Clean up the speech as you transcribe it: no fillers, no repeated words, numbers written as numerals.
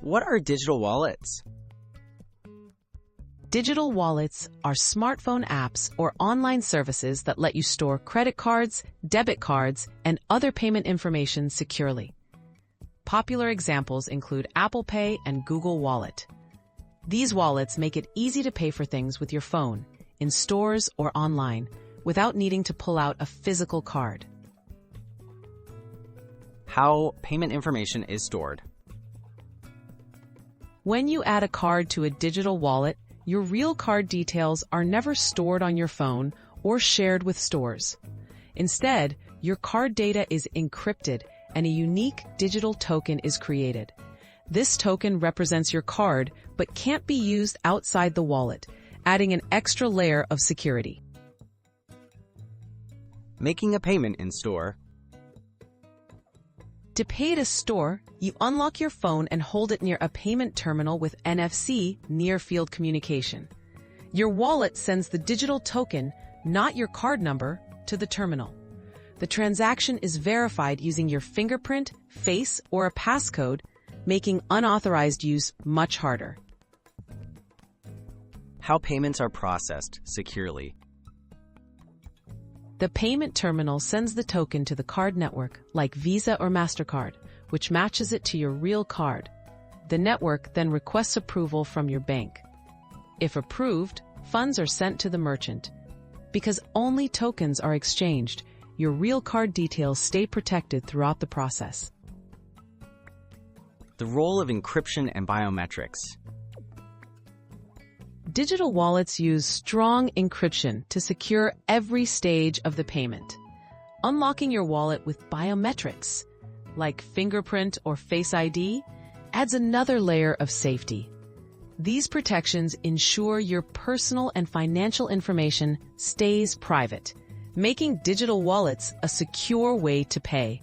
What are digital wallets? Digital wallets are smartphone apps or online services that let you store credit cards, debit cards, and other payment information securely. Popular examples include Apple Pay and Google Wallet. These wallets make it easy to pay for things with your phone, in stores or online, without needing to pull out a physical card. How payment information is stored. When you add a card to a digital wallet, your real card details are never stored on your phone or shared with stores. Instead, your card data is encrypted and a unique digital token is created. This token represents your card but can't be used outside the wallet, adding an extra layer of security. Making a payment in store. To pay at a store, you unlock your phone and hold it near a payment terminal with NFC, near-field communication. Your wallet sends the digital token, not your card number, to the terminal. The transaction is verified using your fingerprint, face, or a passcode, making unauthorized use much harder. How payments are processed securely. The payment terminal sends the token to the card network, like Visa or MasterCard, which matches it to your real card. The network then requests approval from your bank. If approved, funds are sent to the merchant. Because only tokens are exchanged, your real card details stay protected throughout the process. The role of encryption and biometrics. Digital wallets use strong encryption to secure every stage of the payment. Unlocking your wallet with biometrics, like fingerprint or Face ID, adds another layer of safety. These protections ensure your personal and financial information stays private, making digital wallets a secure way to pay.